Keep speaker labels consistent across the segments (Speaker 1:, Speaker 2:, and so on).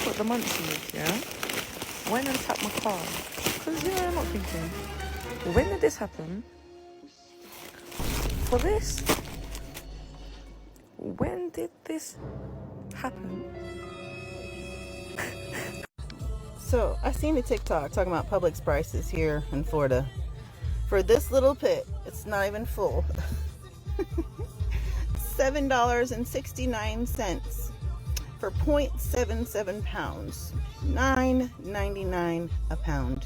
Speaker 1: got the munchies, yeah, went and tapped my car. Because, I'm not thinking, when did this happen? For this? When did this happen?
Speaker 2: So I seen a TikTok talking about Publix prices here in Florida. For this little pit, it's not even full. $7.69 for 0.77 pounds. $9.99 a pound.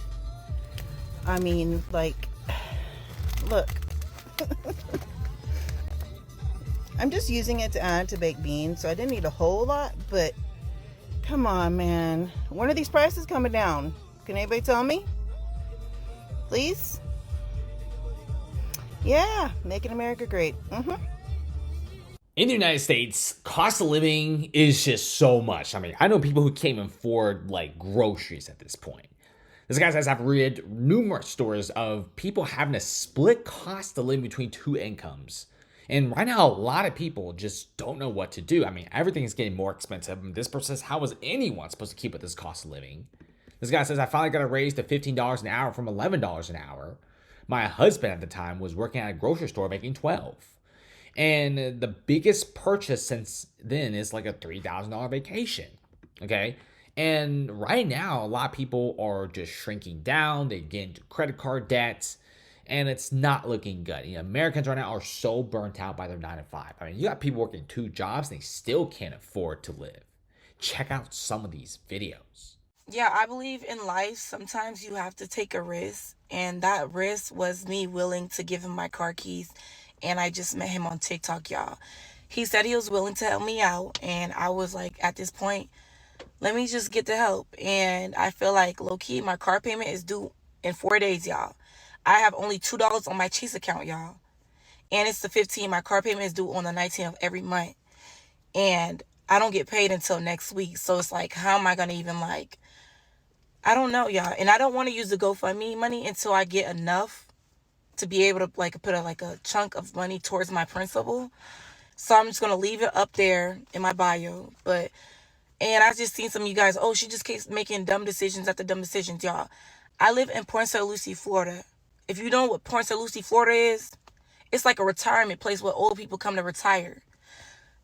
Speaker 2: I mean, like, look. I'm just using it to add to baked beans, so I didn't need a whole lot, but come on, man. When are these prices coming down? Can anybody tell me? Please? Yeah, making America great.
Speaker 3: In the United States, cost of living is just so much. I mean, I know people who can't even afford like groceries at this point. This guy says I've read numerous stories of people having to split cost of living between two incomes. And right now, a lot of people just don't know what to do. I mean, everything is getting more expensive. And this person says, how is anyone supposed to keep with this cost of living? This guy says, I finally got a raise to $15 an hour from $11 an hour. My husband at the time was working at a grocery store making $12. And the biggest purchase since then is like a $3,000 vacation. Okay. And right now, a lot of people are just shrinking down. They get into credit card debts, and it's not looking good. Americans right now are so burnt out by their 9 to 5. I mean, you got people working 2 jobs and they still can't afford to live. Check out some of these videos.
Speaker 4: Yeah, I believe in life, sometimes you have to take a risk. And that risk was me willing to give him my car keys. And I just met him on TikTok, y'all. He said he was willing to help me out. And I was like, at this point, let me just get the help. And I feel like, low-key, my car payment is due in 4 days, y'all. I have only $2 on my Chase account, y'all. And it's the 15th. My car payment is due on the 19th of every month. And I don't get paid until next week. So it's like, how am I going to even, like, I don't know, y'all. And I don't want to use the GoFundMe money until I get enough to be able to, like, put a chunk of money towards my principal. So I'm just going to leave it up there in my bio. And I just seen some of you guys, she just keeps making dumb decisions after dumb decisions, y'all. I live in Port St. Lucie, Florida. If you know what Port St. Lucie, Florida is, it's like a retirement place where old people come to retire.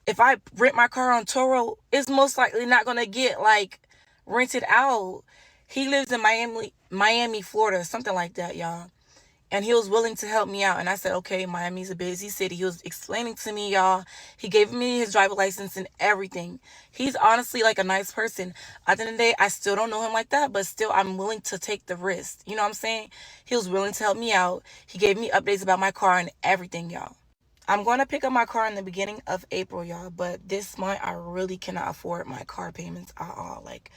Speaker 4: If I rent my car on Turo, it's most likely not going to get, like, rented out. He lives in Miami, Florida, something like that, y'all. And he was willing to help me out. And I said, okay, Miami's a busy city. He was explaining to me, y'all. He gave me his driver license and everything. He's honestly like a nice person. At the end of the day, I still don't know him like that, but still I'm willing to take the risk. You know what I'm saying? He was willing to help me out. He gave me updates about my car and everything, y'all. I'm going to pick up my car in the beginning of April, y'all. But this month, I really cannot afford my car payments at all. Like,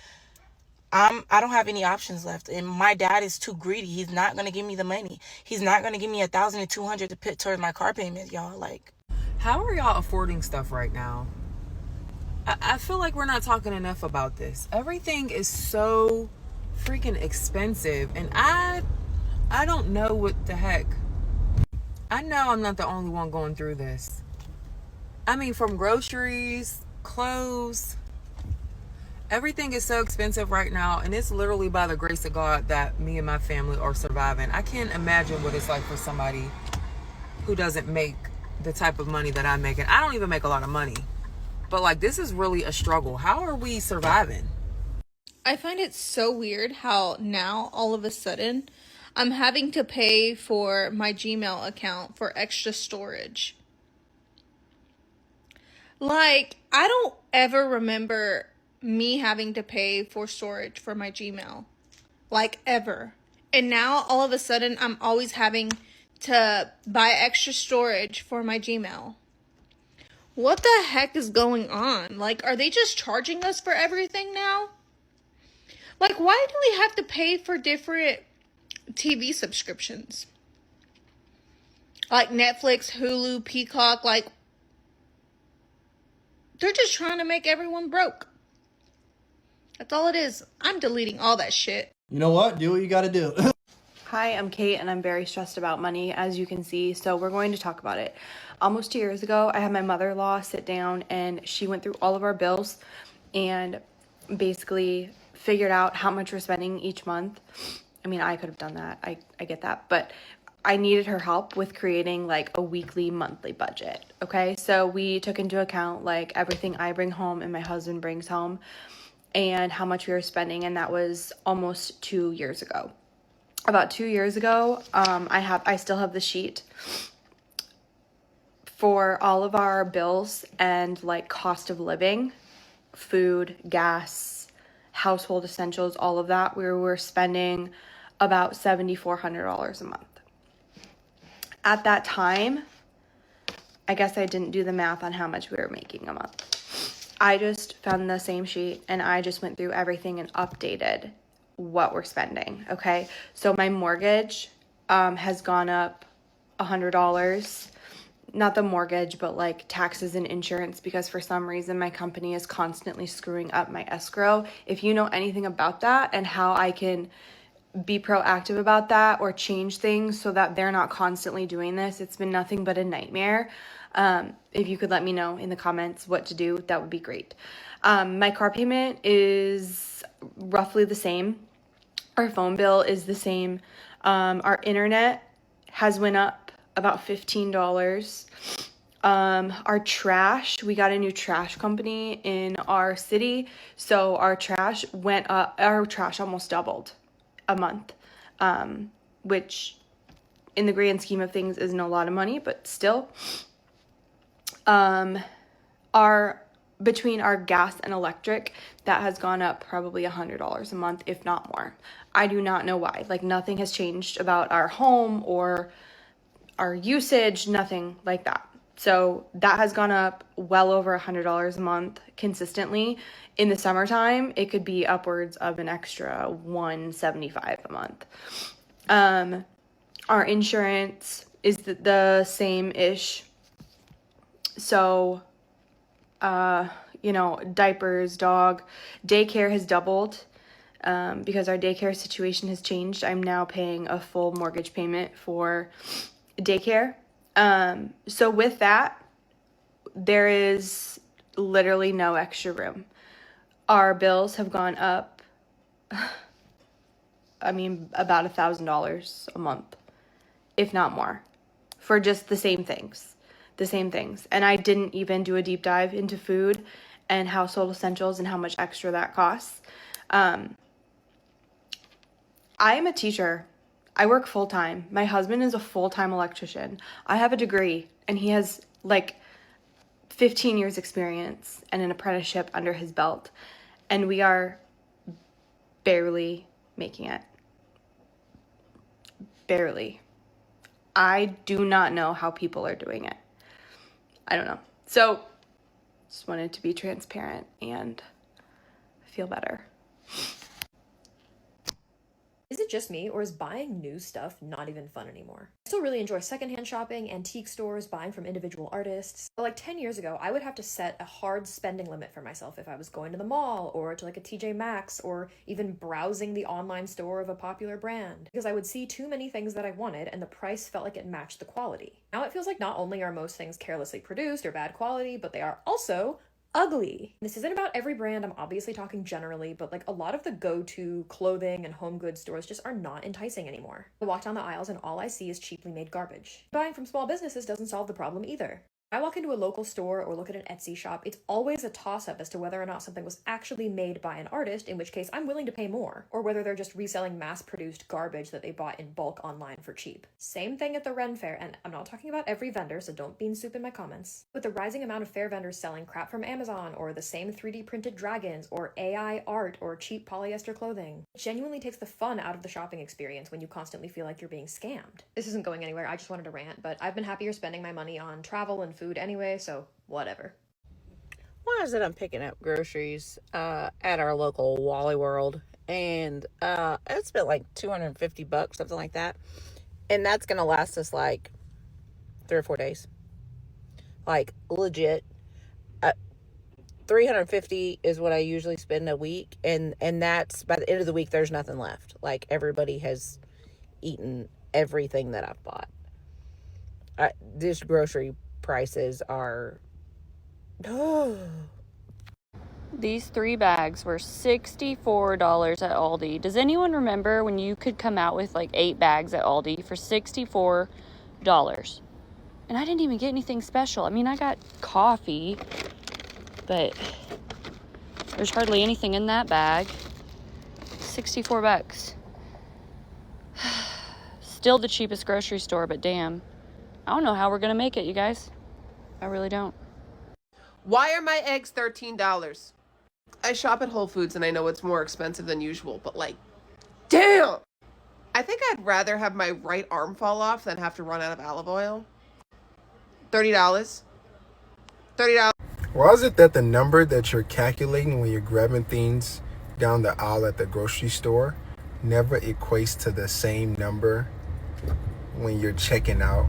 Speaker 4: I don't have any options left, and my dad is too greedy. He's not gonna give me the money. He's not gonna give me $1,200 to put towards my car payment, y'all. Like,
Speaker 5: how are y'all affording stuff right now? I feel like we're not talking enough about this. Everything is so freaking expensive, and I don't know what the heck. I know I'm not the only one going through this. I mean, from groceries, clothes. Everything is so expensive right now, and it's literally by the grace of God that me and my family are surviving. I can't imagine what it's like for somebody who doesn't make the type of money that I make. And I don't even make a lot of money. But, like, this is really a struggle. How are we surviving?
Speaker 6: I find it so weird how now, all of a sudden, I'm having to pay for my Gmail account for extra storage. Like, I don't ever remember me having to pay for storage for my Gmail, like, ever. And now all of a sudden I'm always having to buy extra storage for my Gmail. What the heck is going on? Like, are they just charging us for everything now? Like, why do we have to pay for different TV subscriptions? Like Netflix, Hulu, Peacock, like, they're just trying to make everyone broke. That's all it is. I'm deleting all that shit.
Speaker 7: You know what? Do what you gotta do.
Speaker 8: Hi, I'm Kate, and I'm very stressed about money, as you can see, so we're going to talk about it. Almost 2 years ago, I had my mother-in-law sit down, and she went through all of our bills, and basically figured out how much we're spending each month. I mean, I could have done that. I get that. But I needed her help with creating like a weekly, monthly budget. Okay. So we took into account like everything I bring home and my husband brings home and how much we were spending. And that was almost 2 years ago. About 2 years ago, I still have the sheet for all of our bills and like cost of living, food, gas, household essentials, all of that. We were spending about $7,400 a month. At that time, I guess I didn't do the math on how much we were making a month. I just found the same sheet and I just went through everything and updated what we're spending. Okay. So my mortgage has gone up $100. Not the mortgage, but like taxes and insurance, because for some reason my company is constantly screwing up my escrow. If you know anything about that and how I can be proactive about that or change things so that they're not constantly doing this, it's been nothing but a nightmare. If you could let me know in the comments what to do, that would be great. My car payment is roughly the same. Our phone bill is the same. Our internet has went up about $15. Our trash, we got a new trash company in our city, so our trash went up. Our trash almost doubled a month, which in the grand scheme of things isn't a lot of money, but still. Between our gas and electric, that has gone up probably $100 a month, if not more. I do not know why. Like, nothing has changed about our home or our usage, nothing like that. So that has gone up well over $100 a month consistently. In the summertime, it could be upwards of an extra $175 a month. Our insurance is the same-ish. So, diapers, dog, daycare has doubled because our daycare situation has changed. I'm now paying a full mortgage payment for daycare. So with that, there is literally no extra room. Our bills have gone up, about $1,000 a month, if not more, for just the same things. And I didn't even do a deep dive into food and household essentials and how much extra that costs. I am a teacher. I work full-time. My husband is a full-time electrician. I have a degree and he has like 15 years experience and an apprenticeship under his belt. And we are barely making it. Barely. I do not know how people are doing it. I don't know. So just wanted to be transparent and feel better.
Speaker 7: Is it just me, or is buying new stuff not even fun anymore? I still really enjoy secondhand shopping, antique stores, buying from individual artists. But like 10 years ago, I would have to set a hard spending limit for myself if I was going to the mall, or to like a TJ Maxx, or even browsing the online store of a popular brand. Because I would see too many things that I wanted, and the price felt like it matched the quality. Now it feels like not only are most things carelessly produced or bad quality, but they are also ugly. This isn't about every brand, I'm obviously talking generally, but like a lot of the go-to clothing and home goods stores just are not enticing anymore. I walk down the aisles and all I see is cheaply made garbage. Buying from small businesses doesn't solve the problem either. I walk into a local store or look at an Etsy shop, it's always a toss-up as to whether or not something was actually made by an artist, in which case I'm willing to pay more, or whether they're just reselling mass-produced garbage that they bought in bulk online for cheap. Same thing at the Ren Fair, and I'm not talking about every vendor, so don't bean soup in my comments. With the rising amount of fair vendors selling crap from Amazon, or the same 3D printed dragons, or AI art, or cheap polyester clothing, it genuinely takes the fun out of the shopping experience when you constantly feel like you're being scammed. This isn't going anywhere, I just wanted to rant, but I've been happier spending my money on travel and food anyway, so whatever.
Speaker 2: Why is it I'm picking up groceries at our local Wally World, and I spent like $250, something like that, and that's gonna last us like 3 or 4 days, like legit. $350 is what I usually spend a week, and that's by the end of the week there's nothing left. Like everybody has eaten everything that I've bought. This grocery prices are
Speaker 9: These 3 bags were $64 at Aldi. Does anyone remember when you could come out with like 8 bags at Aldi for $64? And I didn't even get anything special. I mean, I got coffee, but there's hardly anything in that bag. 64 bucks. Still the cheapest grocery store, but damn. I don't know how we're gonna make it, you guys. I really don't.
Speaker 10: Why are my eggs $13? I shop at Whole Foods and I know it's more expensive than usual, but like, damn! I think I'd rather have my right arm fall off than have to run out of olive oil. $30. $30.
Speaker 11: Why is it that the number that you're calculating when you're grabbing things down the aisle at the grocery store never equates to the same number when you're checking out?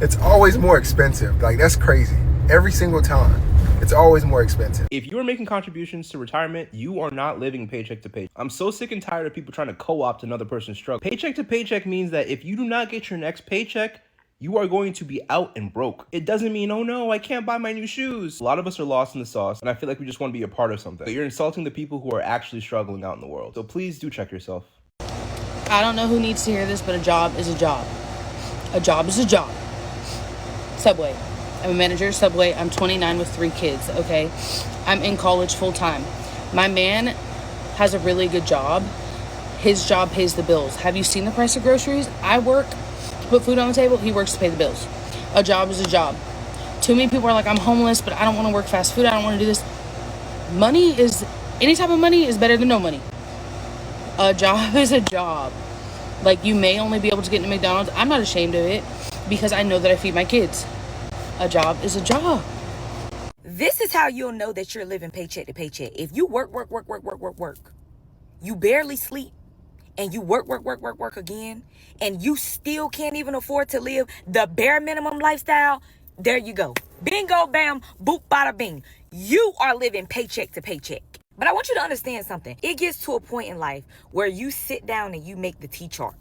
Speaker 11: It's always more expensive. Like, that's crazy. Every single time. It's always more expensive.
Speaker 12: If you are making contributions to retirement, you are not living paycheck to paycheck. I'm so sick and tired of people trying to co-opt another person's struggle. Paycheck to paycheck means that if you do not get your next paycheck, you are going to be out and broke. It doesn't mean, oh no, I can't buy my new shoes. A lot of us are lost in the sauce, and I feel like we just want to be a part of something. But you're insulting the people who are actually struggling out in the world. So please do check yourself.
Speaker 13: I don't know who needs to hear this, but a job is a job. A job is a job. Subway. I'm a manager at Subway. I'm 29 with 3 kids, okay? I'm in college full time. My man has a really good job. His job pays the bills. Have you seen the price of groceries? I work to put food on the table. He works to pay the bills. A job is a job. Too many people are like, I'm homeless, but I don't want to work fast food. I don't want to do this. Money is, any type of money is better than no money. A job is a job. Like, you may only be able to get into McDonald's. I'm not ashamed of it because I know that I feed my kids. A job is a job.
Speaker 4: This is how you'll know that you're living paycheck to paycheck. If you work, you barely sleep, and you work again, and you still can't even afford to live the bare minimum lifestyle, there you go. Bingo, bam, boop, bada, bing. You are living paycheck to paycheck. But I want you to understand something. It gets to a point in life where you sit down and you make the T-chart.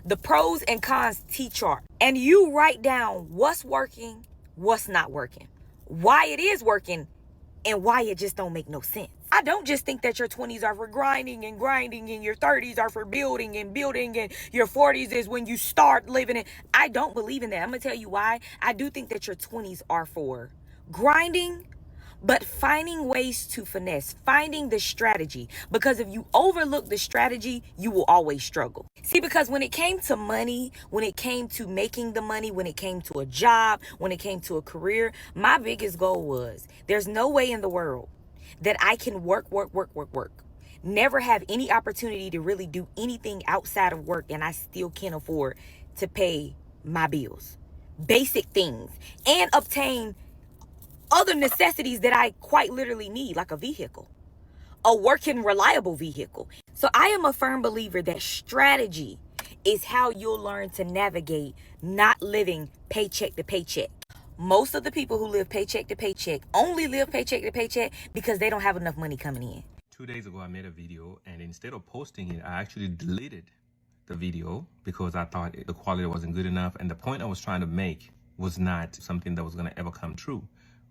Speaker 4: The pros and cons T-chart. And you write down what's working, what's not working, why it is working, and why it just don't make no sense. I don't just think that your 20s are for grinding, and your 30s are for building, and your 40s is when you start living it. I don't believe in that. I'm going to tell you why. I do think that your 20s are for grinding, but finding ways to finesse, finding the strategy. Because if you overlook the strategy, you will always struggle. See, because when it came to money, when it came to making the money, when it came to a job, when it came to a career, my biggest goal was, there's no way in the world that I can work, never have any opportunity to really do anything outside of work, and I still can't afford to pay my bills, basic things, and obtain other necessities that I quite literally need, like a vehicle, a working, reliable vehicle. So I am a firm believer that strategy is how you'll learn to navigate not living paycheck to paycheck. Most of the people who live paycheck to paycheck only live paycheck to paycheck because they don't have enough money coming in.
Speaker 14: 2 days ago, I made a video, and instead of posting it, I actually deleted the video because I thought the quality wasn't good enough. And the point I was trying to make was not something that was going to ever come true.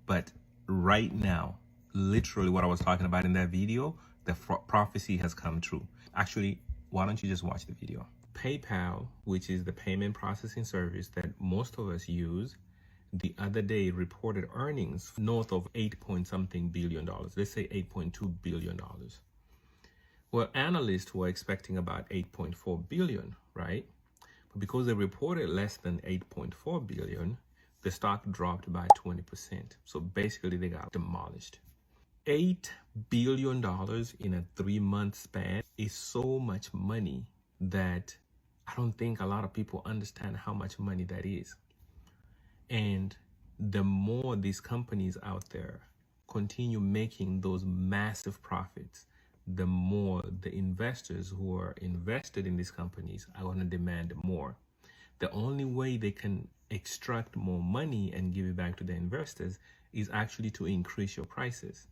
Speaker 14: But right now, literally what I was talking about in that video, the prophecy has come true. Actually, why don't you just watch the video? PayPal, which is the payment processing service that most of us use, the other day reported earnings north of $8.something billion. Let's say $8.2 billion. Well, analysts were expecting about $8.4 billion, right? But because they reported less than $8.4 billion, the stock dropped by 20%. So basically they got demolished. $8 billion in a 3-month span is so much money that I don't think a lot of people understand how much money that is. And the more these companies out there continue making those massive profits, the more the investors who are invested in these companies are going to demand more. The only way they can extract more money and give it back to the investors is actually to increase your prices.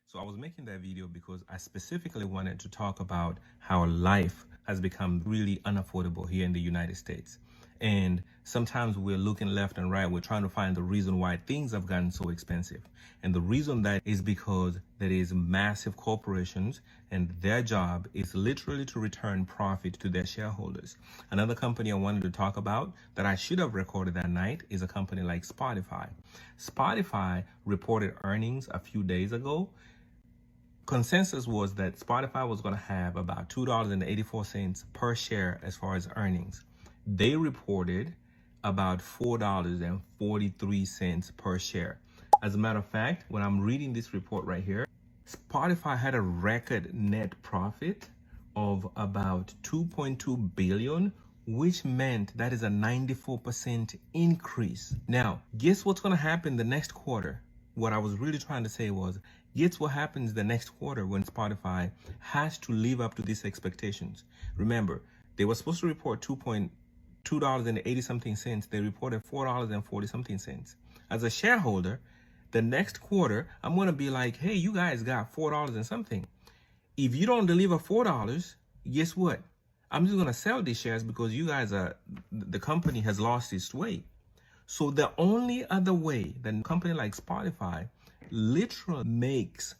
Speaker 14: So I was making that video because I specifically wanted to talk about how life has become really unaffordable here in the United States. And sometimes we're looking left and right. We're trying to find the reason why things have gotten so expensive. And the reason that is because there is massive corporations and their job is literally to return profit to their shareholders. Another company I wanted to talk about that I should have recorded that night is a company like Spotify. Spotify reported earnings a few days ago. Consensus was that Spotify was going to have about $2.84 per share as far as earnings. They reported about $4.43 per share. As a matter of fact, when I'm reading this report right here, Spotify had a record net profit of about $2.2 billion, which meant that is a 94% increase. Now, guess what's going to happen the next quarter? What I was really trying to say was, guess what happens the next quarter when Spotify has to live up to these expectations? Remember, they were supposed to report $2.80 something cents. They reported $4.40 something cents. As a shareholder, the next quarter, I'm going to be like, hey, you guys got $4 and something. If you don't deliver $4, guess what? I'm just going to sell these shares because you guys the company has lost its way. So the only other way that a company like Spotify literally makes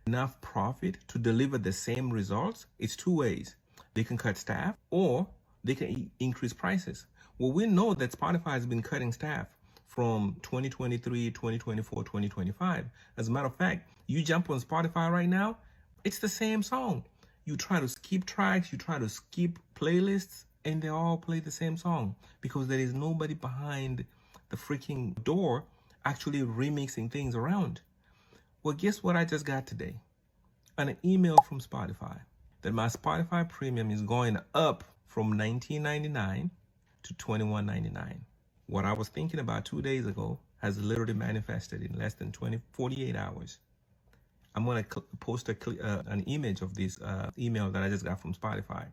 Speaker 14: enough profit to deliver the same results, it's two ways. They can cut staff or they can increase prices. Well, we know that Spotify has been cutting staff from 2023, 2024, 2025. As a matter of fact, you jump on Spotify right now, it's the same song. You try to skip tracks, you try to skip playlists, and they all play the same song because there is nobody behind the freaking door actually remixing things around. Well, guess what I just got today? An email from Spotify that my Spotify premium is going up from $19.99 to $21.99. What I was thinking about 2 days ago has literally manifested in less than 48 hours. I'm going to post an image of this email that I just got from Spotify.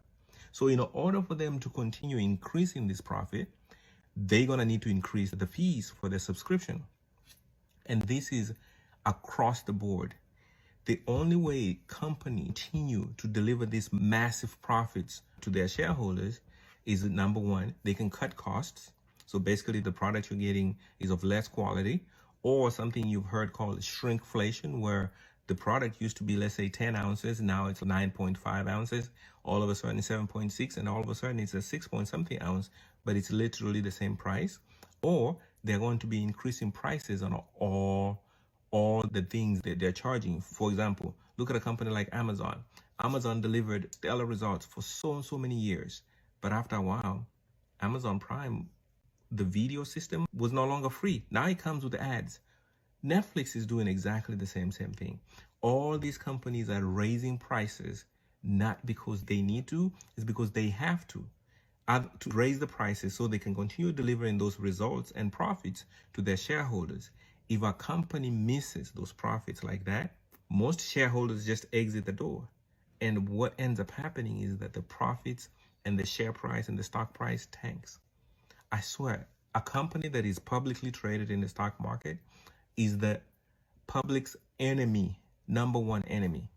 Speaker 14: So in order for them to continue increasing this profit, they're going to need to increase the fees for their subscription. And this is across the board. The only way companies continue to deliver these massive profits to their shareholders is, number one, they can cut costs. So basically the product you're getting is of less quality, or something you've heard called shrinkflation, where the product used to be, let's say, 10 ounces. Now it's 9.5 ounces. All of a sudden it's 7.6, and all of a sudden it's a 6 point something ounce, but it's literally the same price. Or they're going to be increasing prices on all the things that they're charging. For example, look at a company like Amazon. Amazon delivered stellar results for so many years. But after a while, Amazon Prime, the video system, was no longer free. Now it comes with ads. Netflix is doing exactly the same thing. All these companies are raising prices, not because they need to, it's because they have to raise the prices so they can continue delivering those results and profits to their shareholders. If a company misses those profits like that, most shareholders just exit the door. And what ends up happening is that the profits and the share price and the stock price tanks. I swear, a company that is publicly traded in the stock market is the public's enemy, number one enemy.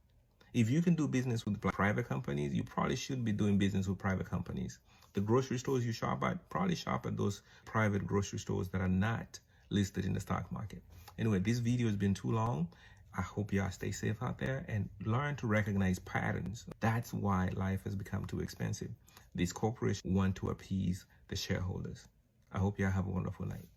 Speaker 14: If you can do business with private companies, you probably should be doing business with private companies. The grocery stores you shop at, probably shop at those private grocery stores that are not listed in the stock market. Anyway, this video has been too long. I hope y'all stay safe out there and learn to recognize patterns. That's why life has become too expensive. These corporations want to appease the shareholders. I hope y'all have a wonderful night.